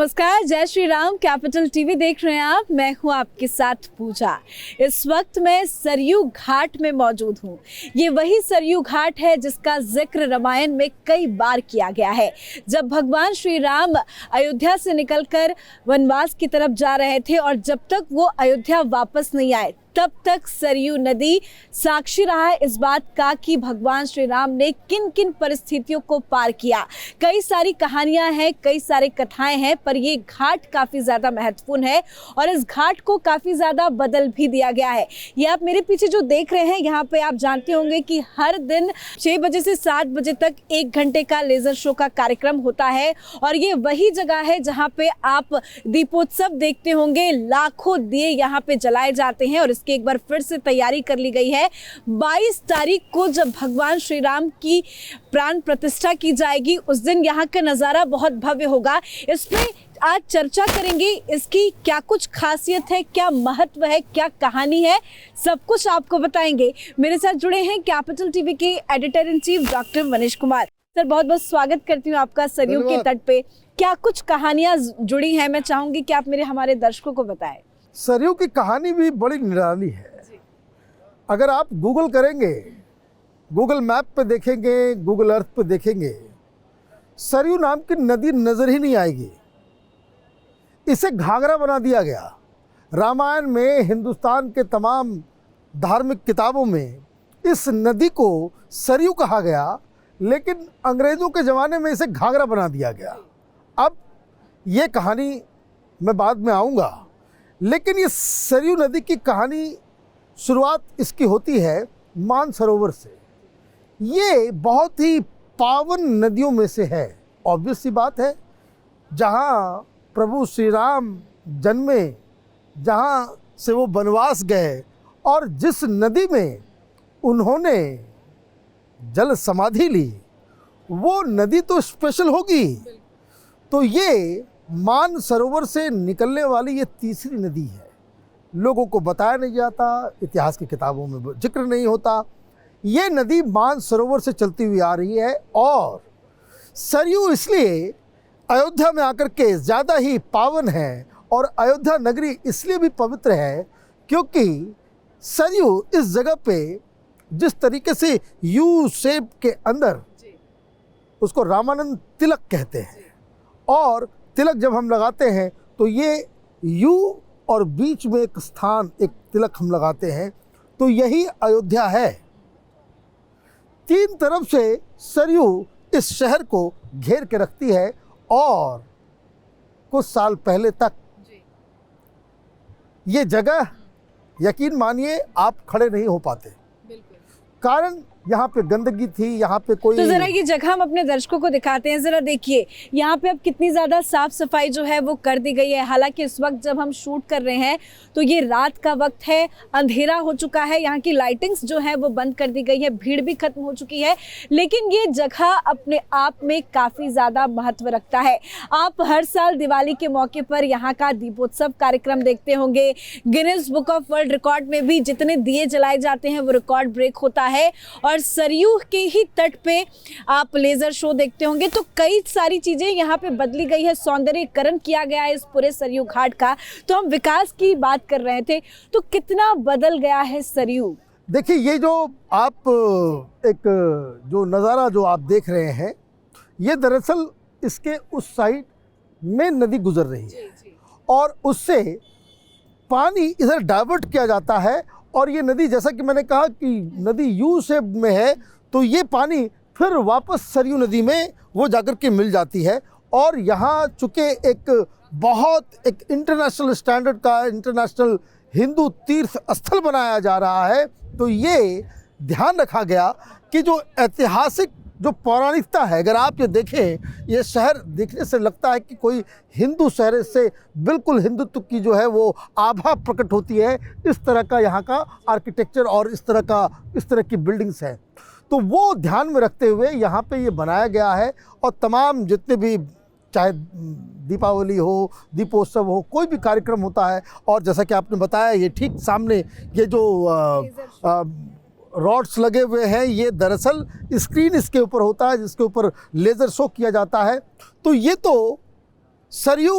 नमस्कार, जय Shri Ram. Capital TV देख रहे हैं आप। मैं हूं आपके साथ पूजा। इस वक्त मैं सरयू घाट में मौजूद हूं। ये वही सरयू घाट है जिसका जिक्र रामायण में कई बार किया गया है। जब भगवान श्री राम अयोध्या से निकलकर वनवास की तरफ जा रहे थे और जब तक वो अयोध्या वापस नहीं आए तब तक सरयू नदी साक्षी रहा है इस बात का कि भगवान श्री राम ने किन किन परिस्थितियों को पार किया। कई सारी कहानियां हैं, कई सारी कथाएं हैं, पर ये घाट काफ़ी ज़्यादा महत्वपूर्ण है और इस घाट को काफ़ी ज़्यादा बदल भी दिया गया है। ये आप मेरे पीछे जो देख रहे हैं, यहाँ पे आप जानते होंगे कि हर दिन 6 बजे से 7 बजे तक 1 घंटे का लेज़र शो का कार्यक्रम होता है और ये वही जगह है जहाँ पे आप दीपोत्सव देखते होंगे। लाखों दिए यहाँ पे जलाए जाते हैं और कि एक बार फिर से तैयारी कर ली गई है। 22 तारीख को जब भगवान श्री राम की प्राण प्रतिष्ठा की जाएगी, उस दिन यहाँ का नज़ारा बहुत भव्य होगा। इस पे आज चर्चा करेंगे, इसकी क्या कुछ खासियत है, क्या महत्व है, क्या कहानी है, सब कुछ आपको बताएंगे। मेरे साथ जुड़े हैं कैपिटल टीवी के editor in chief doctor Manish Kumar. Sir, बहुत बहुत स्वागत करती हूँ आपका सरयू के तट पे। क्या कुछ कहानियाँ जुड़ी हैं, मैं चाहूँगी कि आप हमारे दर्शकों को बताएं। सरयू की कहानी भी बड़ी निराली है। अगर आप गूगल करेंगे, गूगल मैप पे देखेंगे, गूगल अर्थ पे देखेंगे, सरयू नाम की नदी नज़र ही नहीं आएगी। इसे घाघरा बना दिया गया। रामायण में, हिंदुस्तान के तमाम धार्मिक किताबों में इस नदी को सरयू कहा गया, लेकिन अंग्रेज़ों के ज़माने में इसे घाघरा बना दिया गया। अब ये कहानी मैं बाद में आऊँगा, लेकिन ये सरयू नदी की कहानी शुरुआत इसकी होती है मानसरोवर से। ये बहुत ही पावन नदियों में से है। ऑब्वियस सी बात है, जहाँ प्रभु श्री राम जन्मे, जहाँ से वो वनवास गए और जिस नदी में उन्होंने जल समाधि ली, वो नदी तो स्पेशल होगी। तो ये मानसरोवर से निकलने वाली ये तीसरी नदी है। लोगों को बताया नहीं जाता, इतिहास की किताबों में जिक्र नहीं होता। ये नदी मानसरोवर से चलती हुई आ रही है और सरयू इसलिए अयोध्या में आकर के ज़्यादा ही पावन है और अयोध्या नगरी इसलिए भी पवित्र है क्योंकि सरयू इस जगह पे जिस तरीके से यू शेप के अंदर, उसको रामानंद तिलक कहते हैं, और तिलक जब हम लगाते हैं तो ये यू और बीच में एक स्थान, एक तिलक हम लगाते हैं, तो यही अयोध्या है। 3 तरफ से सरयू इस शहर को घेर के रखती है और कुछ साल पहले तक ये जगह, यकीन मानिए, आप खड़े नहीं हो पाते। कारण यहाँ पे गंदगी थी, यहाँ पे कोई। तो जरा ये जगह हम अपने दर्शकों को दिखाते हैं। जरा देखिए यहाँ पे अब कितनी ज़्यादा साफ सफाई जो है वो कर दी गई है। हालांकि इस वक्त जब हम शूट कर रहे हैं तो ये रात का वक्त है, अंधेरा हो चुका है, यहाँ की लाइटिंग्स जो है वो बंद कर दी गई है, भीड़ भी खत्म हो चुकी है, लेकिन ये जगह अपने आप में काफ़ी ज़्यादा महत्व रखता है। आप हर साल दिवाली के मौके पर यहाँ का दीपोत्सव कार्यक्रम देखते होंगे। Guinness book of world record में भी जितने दिए जलाए जाते हैं वो रिकॉर्ड ब्रेक होता है और सरयू के ही तट पे आप लेजर शो देखते होंगे। तो कई सारी चीजें यहाँ पे बदली गई है, सौंदर्यीकरण किया गया है इस पूरे सरयू घाट का। तो हम विकास की बात कर रहे थे, तो कितना बदल गया है सरयू। देखिए, ये जो आप एक जो नज़ारा जो आप देख रहे हैं, ये दरअसल इसके उस साइड में नदी गुजर रही है और उससे पानी इधर डाइवर्ट किया जाता है और ये नदी, जैसा कि मैंने कहा कि नदी यू शेप में है, तो ये पानी फिर वापस सरयू नदी में वो जाकर के मिल जाती है। और यहाँ चूँकि एक इंटरनेशनल स्टैंडर्ड का इंटरनेशनल हिंदू तीर्थ स्थल बनाया जा रहा है, तो ये ध्यान रखा गया कि जो ऐतिहासिक, जो पौराणिकता है, अगर आप ये देखें, ये शहर देखने से लगता है कि कोई हिंदू शहर से बिल्कुल हिंदुत्व की जो है वो आभा प्रकट होती है। इस तरह का यहाँ का आर्किटेक्चर और इस तरह की बिल्डिंग्स हैं, तो वो ध्यान में रखते हुए यहाँ पे ये बनाया गया है। और तमाम जितने भी, चाहे दीपावली हो, दीपोत्सव हो, कोई भी कार्यक्रम होता है, और जैसा कि आपने बताया, ये ठीक सामने ये जो रॉड्स लगे हुए हैं, ये दरअसल स्क्रीन इसके ऊपर होता है जिसके ऊपर लेज़र शो किया जाता है। तो ये तो सरयू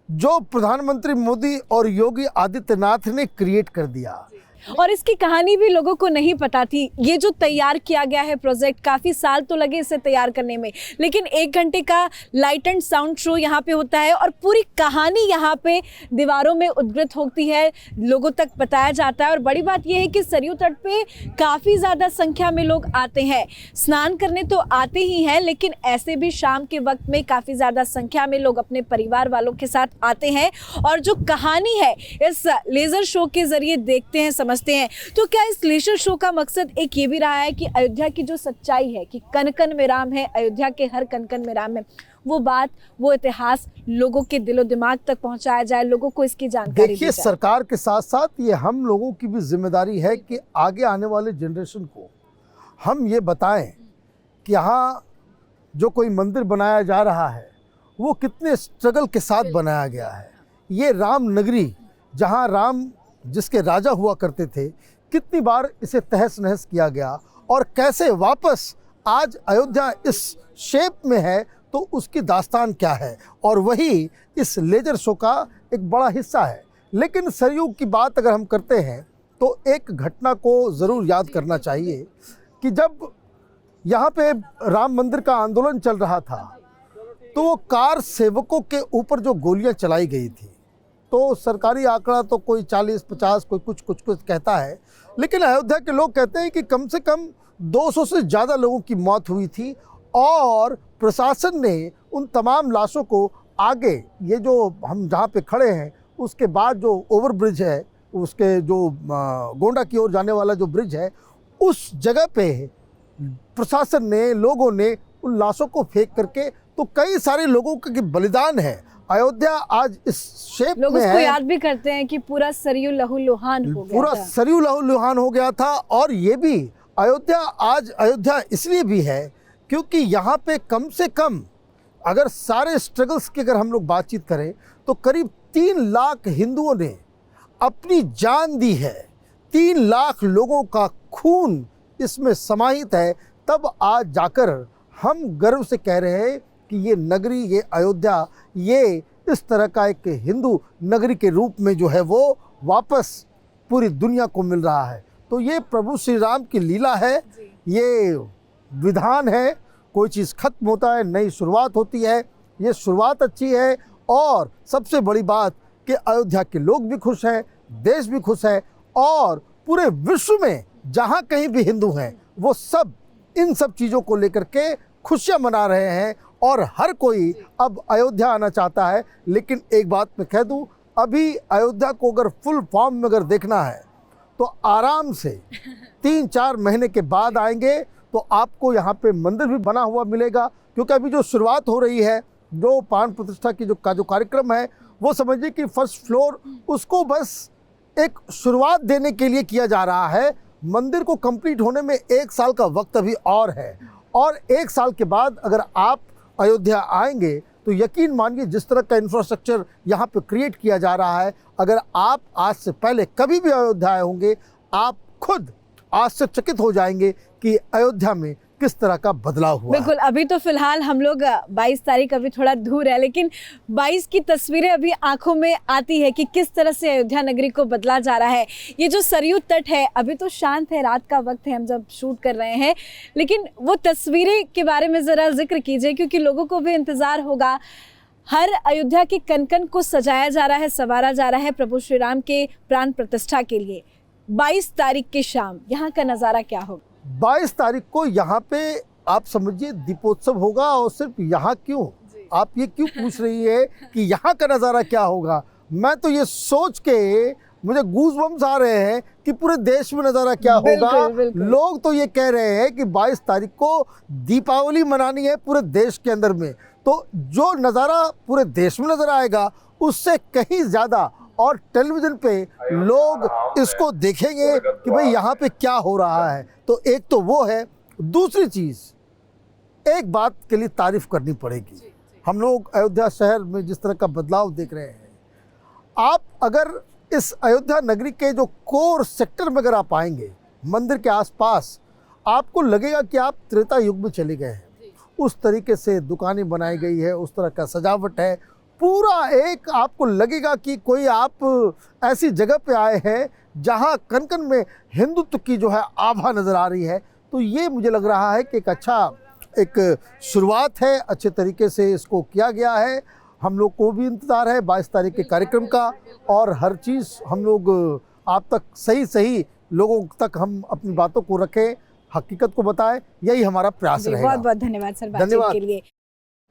जो प्रधानमंत्री मोदी और योगी आदित्यनाथ ने क्रिएट कर दिया। और इसकी कहानी भी लोगों को नहीं पता थी। ये जो तैयार किया गया है प्रोजेक्ट, काफ़ी साल तो लगे इसे तैयार करने में, लेकिन 1 घंटे का लाइट एंड साउंड शो यहाँ पे होता है और पूरी कहानी यहाँ पे दीवारों में उद्घृत होती है, लोगों तक बताया जाता है। और बड़ी बात यह है कि सरयू तट पे काफ़ी ज़्यादा संख्या में लोग आते हैं, स्नान करने तो आते ही हैं, लेकिन ऐसे भी शाम के वक्त में काफ़ी ज़्यादा संख्या में लोग अपने परिवार वालों के साथ आते हैं और जो कहानी है इस लेज़र शो के ज़रिए देखते हैं, समझते हैं। तो क्या इस लेज़र शो का मकसद एक ये भी रहा है कि अयोध्या की जो सच्चाई है कि कन कन में राम है, अयोध्या के हर कन कन में राम है, वो बात, वो इतिहास लोगों के दिलो दिमाग तक पहुंचाया जाए, लोगों को इसकी जानकारी दी देखिए, जाए। सरकार के साथ साथ ये हम लोगों की भी जिम्मेदारी है कि आगे आने वाले जनरेशन को हम ये बताएं कि यहाँ जो कोई मंदिर बनाया जा रहा है वो कितने स्ट्रगल के साथ बनाया गया है। ये राम नगरी, जहाँ राम जिसके राजा हुआ करते थे, कितनी बार इसे तहस नहस किया गया और कैसे वापस आज अयोध्या इस शेप में है, तो उसकी दास्तान क्या है, और वही इस लेजर शो का एक बड़ा हिस्सा है। लेकिन सरयू की बात अगर हम करते हैं तो एक घटना को ज़रूर याद करना चाहिए कि जब यहाँ पे राम मंदिर का आंदोलन चल रहा था तो वो कार सेवकों के ऊपर जो गोलियां चलाई गई थी, तो सरकारी आंकड़ा तो कोई 40-50 कोई कुछ कहता है, लेकिन अयोध्या के लोग कहते हैं कि कम से कम 200 से ज़्यादा लोगों की मौत हुई थी। और प्रशासन ने उन तमाम लाशों को आगे, ये जो हम जहाँ पे खड़े हैं उसके बाद जो ओवर ब्रिज है, उसके जो गोंडा की ओर जाने वाला जो ब्रिज है, उस जगह पे प्रशासन ने, लोगों ने उन लाशों को फेंक करके, तो कई सारे लोगों का बलिदान है। अयोध्या आज इस शेप लोग में उसको है, याद भी करते हैं कि पूरा सरयू लहूलुहान हो गया पूरा था। सरयू लहूलुहान हो गया था। और ये भी अयोध्या आज अयोध्या इसलिए भी है क्योंकि यहाँ पे कम से कम, अगर सारे स्ट्रगल्स की अगर हम लोग बातचीत करें, तो करीब 3 लाख हिंदुओं ने अपनी जान दी है। 3 लाख लोगों का खून इसमें समाहित है। तब आज जाकर हम गर्व से कह रहे हैं कि ये नगरी, ये अयोध्या, ये इस तरह का एक हिंदू नगरी के रूप में जो है वो वापस पूरी दुनिया को मिल रहा है। तो ये प्रभु श्री राम की लीला है, ये विधान है। कोई चीज़ खत्म होता है, नई शुरुआत होती है, ये शुरुआत अच्छी है। और सबसे बड़ी बात कि अयोध्या के लोग भी खुश हैं, देश भी खुश है, और पूरे विश्व में जहाँ कहीं भी हिंदू हैं वो सब इन सब चीज़ों को लेकर के खुशियाँ मना रहे हैं और हर कोई अब अयोध्या आना चाहता है। लेकिन एक बात मैं कह दूं, अभी अयोध्या को अगर फुल फॉर्म में अगर देखना है तो आराम से 3-4 महीने के बाद आएंगे तो आपको यहाँ पे मंदिर भी बना हुआ मिलेगा। क्योंकि अभी जो शुरुआत हो रही है, जो प्राण प्रतिष्ठा की जो कार्यक्रम है, वो समझिए कि फर्स्ट फ्लोर उसको बस एक शुरुआत देने के लिए किया जा रहा है। मंदिर को कंप्लीट होने में 1 साल का वक्त अभी और है, और 1 साल के बाद अगर आप अयोध्या आएंगे तो यकीन मानिए जिस तरह का इंफ्रास्ट्रक्चर यहाँ पे क्रिएट किया जा रहा है, अगर आप आज से पहले कभी भी अयोध्या आए होंगे, आप खुद आश्चर्यचकित हो जाएंगे कि अयोध्या में किस तरह का बदलाव हुआ। बिल्कुल, अभी तो फिलहाल हम लोग 22 तारीख अभी थोड़ा दूर है, लेकिन 22 की तस्वीरें अभी आंखों में आती है कि किस तरह से अयोध्या नगरी को बदला जा रहा है। ये जो सरयू तट है अभी तो शांत है, रात का वक्त है, हम जब शूट कर रहे हैं, लेकिन वो तस्वीरें के बारे में ज़रा जिक्र कीजिए, क्योंकि लोगों को भी इंतज़ार होगा। हर अयोध्या के कन कन को सजाया जा रहा है, संवारा जा रहा है प्रभु श्री राम के प्राण प्रतिष्ठा के लिए। 22 तारीख की शाम यहाँ का नज़ारा क्या होगा? 22 तारीख को यहाँ पे आप समझिए दीपोत्सव होगा। और सिर्फ यहाँ क्यों, आप ये क्यों पूछ रही है कि यहाँ का नज़ारा क्या होगा? मैं तो ये सोच के मुझे गूज़बम्स आ रहे हैं कि पूरे देश में नज़ारा क्या होगा। बिल्कुल। लोग तो ये कह रहे हैं कि 22 तारीख को दीपावली मनानी है पूरे देश के अंदर में, तो जो नज़ारा पूरे देश में नज़र आएगा उससे कहीं ज़्यादा और टेलीविज़न पे लोग इसको देखेंगे कि भाई यहाँ पे क्या हो रहा है। तो एक तो वो है। दूसरी चीज़, एक बात के लिए तारीफ़ करनी पड़ेगी। हम लोग अयोध्या शहर में जिस तरह का बदलाव देख रहे हैं, आप अगर इस अयोध्या नगरी के जो कोर सेक्टर में अगर आप आएंगे, मंदिर के आसपास, आपको लगेगा कि आप त्रेता युग में चले गए हैं। उस तरीके से दुकानें बनाई गई है, उस तरह का सजावट है, पूरा एक आपको लगेगा कि कोई आप ऐसी जगह पे आए हैं जहां कन कन में हिंदुत्व की जो है आभा नज़र आ रही है। तो ये मुझे लग रहा है कि एक अच्छा एक शुरुआत है, अच्छे तरीके से इसको किया गया है। हम लोग को भी इंतज़ार है 22 तारीख के कार्यक्रम का, और हर चीज़ हम लोग आप तक सही लोगों तक हम अपनी बातों को रखें, हकीकत को बताएं, यही हमारा प्रयास रहेगा। बहुत बहुत धन्यवाद सर बातचीत के लिए।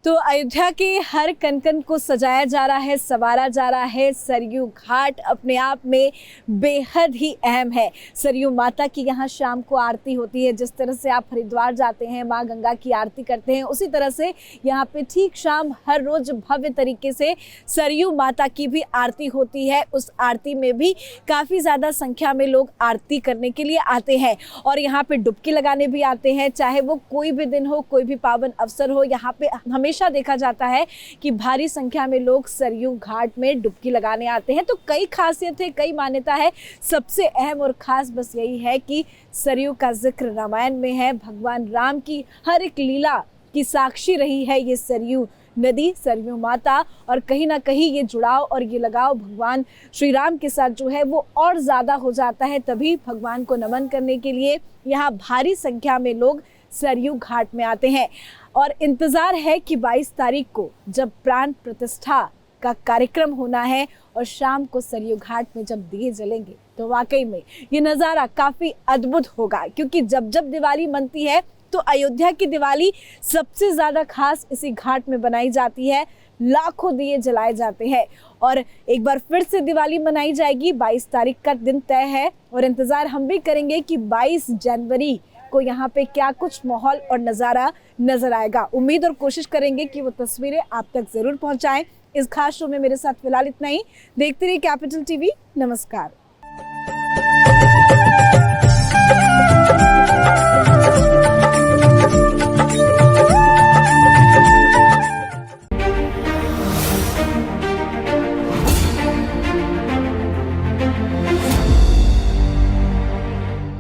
तो अयोध्या के हर कन को सजाया जा रहा है, संवारा जा रहा है। सरयू घाट अपने आप में बेहद ही अहम है। सरयू माता की यहाँ शाम को आरती होती है। जिस तरह से आप हरिद्वार जाते हैं, माँ गंगा की आरती करते हैं, उसी तरह से यहाँ पे ठीक शाम हर रोज भव्य तरीके से सरयू माता की भी आरती होती है। उस आरती में भी काफ़ी ज़्यादा संख्या में लोग आरती करने के लिए आते हैं और यहाँ पे डुबकी लगाने भी आते हैं। चाहे वो कोई भी दिन हो, कोई भी पावन अवसर हो, यहाँ पे हमेशा देखा जाता है कि भारी संख्या में लोग सरयू घाट में डुबकी लगाने आते हैं। तो कई खासियत है, कई मान्यता है। सबसे अहम और खास बस यही है कि सरयू का जिक्र रामायण में है। भगवान राम की हर एक लीला की साक्षी रही है ये सरयू नदी, सरयू माता, और कहीं ना कहीं ये जुड़ाव और ये लगाव भगवान श्री राम के साथ जो है वो और ज़्यादा हो जाता है। तभी भगवान को नमन करने के लिए यहाँ भारी संख्या में लोग सरयू घाट में आते हैं और इंतज़ार है कि 22 तारीख को जब प्राण प्रतिष्ठा का कार्यक्रम होना है और शाम को सरयू घाट में जब दिए जलेंगे तो वाकई में ये नज़ारा काफ़ी अद्भुत होगा। क्योंकि जब जब दिवाली मनती है तो अयोध्या की दिवाली सबसे ज़्यादा खास इसी घाट में बनाई जाती है। लाखों दिए जलाए जाते हैं और एक बार फिर से दिवाली मनाई जाएगी। 22 तारीख का दिन तय है और इंतज़ार हम भी करेंगे कि 22 जनवरी को यहाँ पे क्या कुछ माहौल और नज़ारा नजर आएगा। उम्मीद और कोशिश करेंगे कि वो तस्वीरें आप तक जरूर पहुँचाएं। इस खास शो में मेरे साथ फिलहाल इतना ही। देखते रहिए कैपिटल टीवी। नमस्कार।